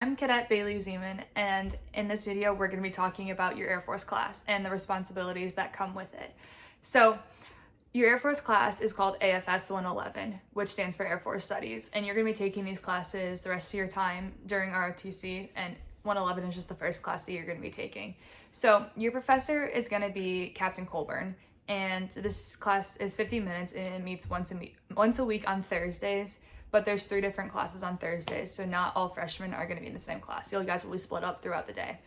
I'm Cadet Bailey Zeman, and in this video, we're going to be talking about your Air Force class and the responsibilities that come with it. So, your Air Force class is called AFS 111, which stands for Air Force Studies, and you're going to be taking these classes the rest of your time during ROTC, and 111 is just the first class that you're going to be taking. So, your professor is going to be Captain Colburn, and this class is 50 minutes and it meets once a week on Thursdays. But there's 3 different classes on Thursdays, so not all freshmen are going to be in the same class. You guys will be split up throughout the day.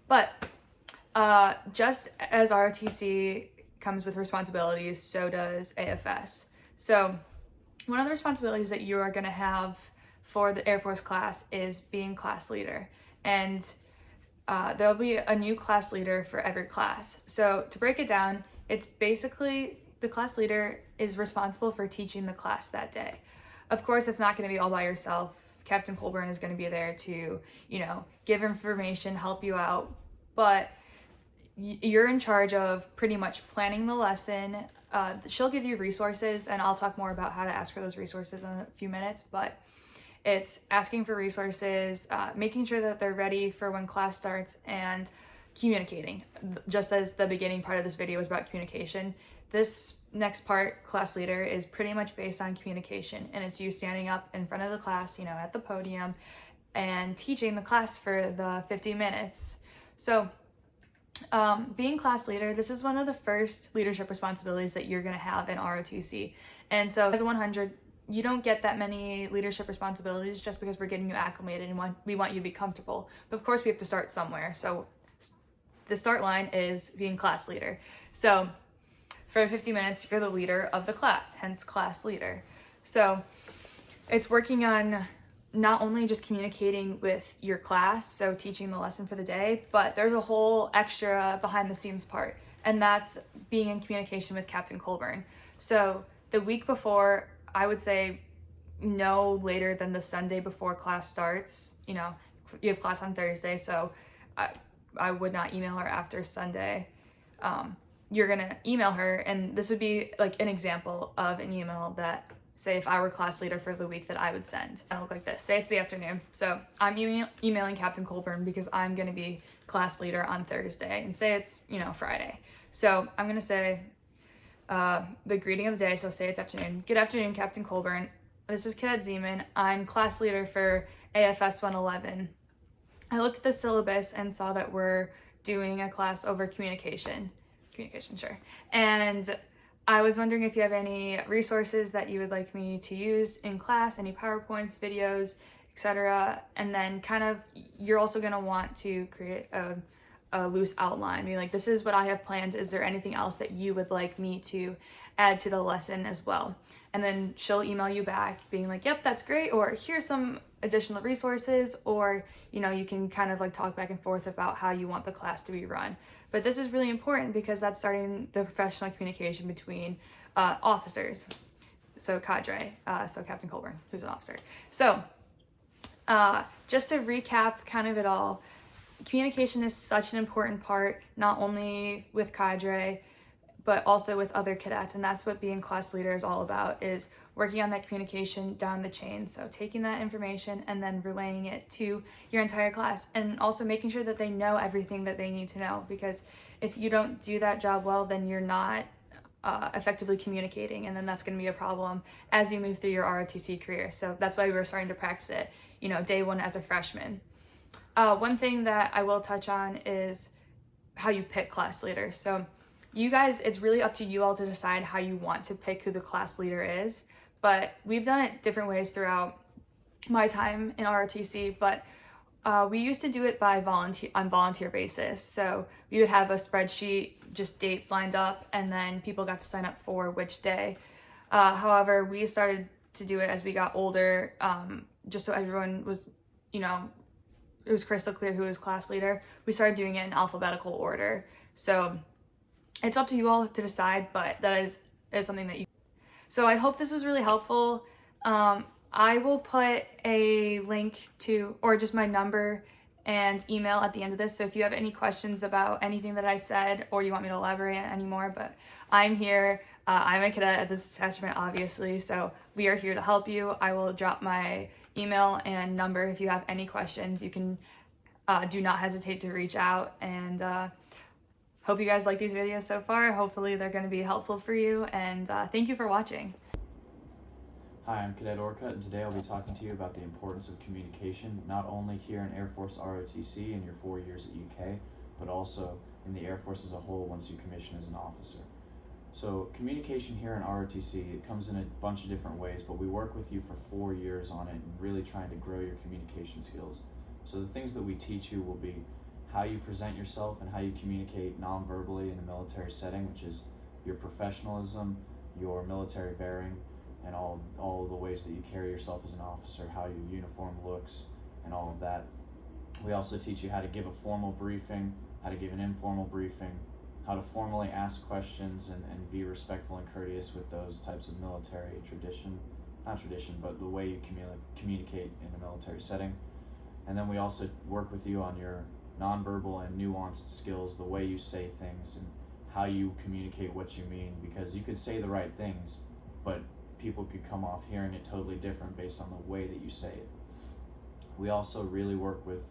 But just as ROTC comes with responsibilities, so does AFS. So one of the responsibilities that you are going to have for the Air Force class is being class leader. And there'll be a new class leader for every class. So to break it down, it's basically the class leader is responsible for teaching the class that day. Of course, it's not going to be all by yourself. Captain Colburn is going to be there to, give information, help you out, but you're in charge of pretty much planning the lesson. She'll give you resources, and I'll talk more about how to ask for those resources in a few minutes, but it's asking for resources, making sure that they're ready for when class starts, and communicating. Just as the beginning part of this video was about communication, this next part, class leader, is pretty much based on communication, and it's you standing up in front of the class, at the podium and teaching the class for the 50 minutes. So being class leader, this is one of the first leadership responsibilities that you're going to have in ROTC. And so as a 100, you don't get that many leadership responsibilities just because we're getting you acclimated and we want you to be comfortable. But of course we have to start somewhere. So the start line is being class leader. So for 50 minutes, you're the leader of the class, hence class leader. So it's working on not only just communicating with your class, so teaching the lesson for the day, but there's a whole extra behind the scenes part, and that's being in communication with Captain Colburn. So the week before, I would say no later than the Sunday before class starts. You have class on Thursday, so I would not email her after Sunday. You're gonna email her, and this would be like an example of an email that, say if I were class leader for the week, that I would send. It'll look like this. Say it's the afternoon. So I'm emailing Captain Colburn because I'm gonna be class leader on Thursday, and say it's, Friday. So I'm gonna say the greeting of the day, so say it's afternoon. Good afternoon, Captain Colburn. This is Cadet Zeman. I'm class leader for AFS 111. I looked at the syllabus and saw that we're doing a class over communication, sure. And I was wondering if you have any resources that you would like me to use in class, any PowerPoints, videos, etc. And then kind of, you're also going to want to create a loose outline. Being like, this is what I have planned. Is there anything else that you would like me to add to the lesson as well? And then she'll email you back being like, yep, that's great. Or here's some additional resources, or, you can kind of like talk back and forth about how you want the class to be run. But this is really important because that's starting the professional communication between officers. So cadre, so Captain Colburn, who's an officer. So just to recap kind of it all, communication is such an important part, not only with cadre, but also with other cadets. And that's what being class leader is all about, is working on that communication down the chain. So taking that information and then relaying it to your entire class, and also making sure that they know everything that they need to know. Because if you don't do that job well, then you're not effectively communicating, and then that's going to be a problem as you move through your ROTC career. So that's why we're starting to practice it, day one as a freshman. One thing that I will touch on is how you pick class leaders. So you guys, it's really up to you all to decide how you want to pick who the class leader is, but we've done it different ways throughout my time in ROTC, but we used to do it by volunteer basis. So we would have a spreadsheet, just dates lined up, and then people got to sign up for which day. However, we started to do it as we got older, just so everyone was, it was crystal clear who was class leader. We started doing it in alphabetical order. So it's up to you all to decide, but that is something that you... So I hope this was really helpful. I will put a link to, or just my number and email at the end of this. So if you have any questions about anything that I said, or you want me to elaborate anymore, but I'm here. I'm a cadet at this detachment, obviously, so we are here to help you. I will drop my email and number if you have any questions. You can do not hesitate to reach out, and hope you guys like these videos so far. Hopefully they're going to be helpful for you, and thank you for watching. Hi, I'm Cadet Orcutt, and today I'll be talking to you about the importance of communication, not only here in Air Force ROTC in your 4 years at UK, but also in the Air Force as a whole once you commission as an officer. So communication here in ROTC, it comes in a bunch of different ways, but we work with you for 4 years on it and really trying to grow your communication skills. So the things that we teach you will be how you present yourself and how you communicate non-verbally in a military setting, which is your professionalism, your military bearing, and all the ways that you carry yourself as an officer, how your uniform looks, and all of that. We also teach you how to give a formal briefing, how to give an informal briefing, how to formally ask questions and be respectful and courteous with those types of military but the way you communicate in a military setting. And then we also work with you on your nonverbal and nuanced skills, the way you say things and how you communicate what you mean, because you could say the right things, but people could come off hearing it totally different based on the way that you say it. We also really work with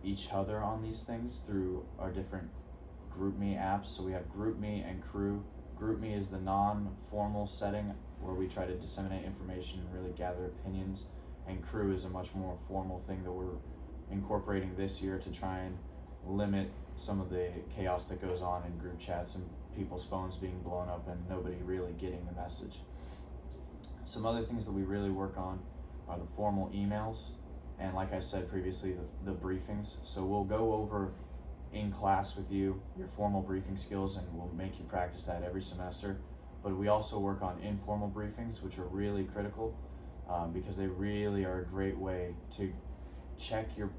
each other on these things through our different GroupMe apps. So we have GroupMe and Crew. GroupMe is the non-formal setting where we try to disseminate information and really gather opinions, and Crew is a much more formal thing that we're incorporating this year to try and limit some of the chaos that goes on in group chats and people's phones being blown up and nobody really getting the message. Some other things that we really work on are the formal emails, and like I said previously, the briefings. So we'll go over in class with you your formal briefing skills, and we'll make you practice that every semester. But we also work on informal briefings, which are really critical because they really are a great way to check your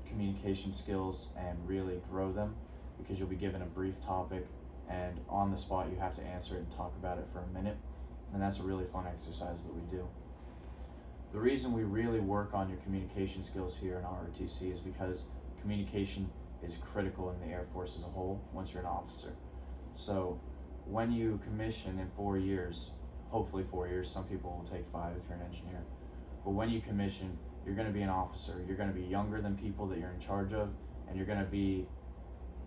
communication skills and really grow them, because you'll be given a brief topic and on the spot you have to answer it and talk about it for a minute, and that's a really fun exercise that we do. The reason we really work on your communication skills here in ROTC is because communication is critical in the Air Force as a whole once you're an officer. So when you commission in 4 years, hopefully 4 years, some people will take 5 if you're an engineer, but when you commission, you're going to be an officer. You're going to be younger than people that you're in charge of,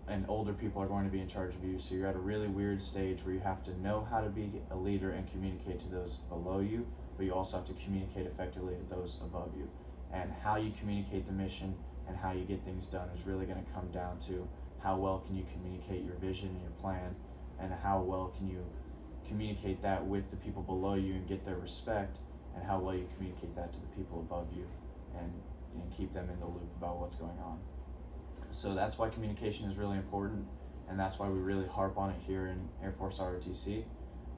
and older people are going to be in charge of you. So you're at a really weird stage where you have to know how to be a leader and communicate to those below you, but you also have to communicate effectively to those above you. And how you communicate the mission and how you get things done is really going to come down to how well can you communicate your vision and your plan, and how well can you communicate that with the people below you and get their respect, and how well you communicate that to the people above you and keep them in the loop about what's going on. So that's why communication is really important, and that's why we really harp on it here in Air Force ROTC.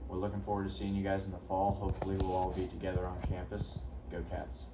We're looking forward to seeing you guys in the fall. Hopefully we'll all be together on campus. Go Cats.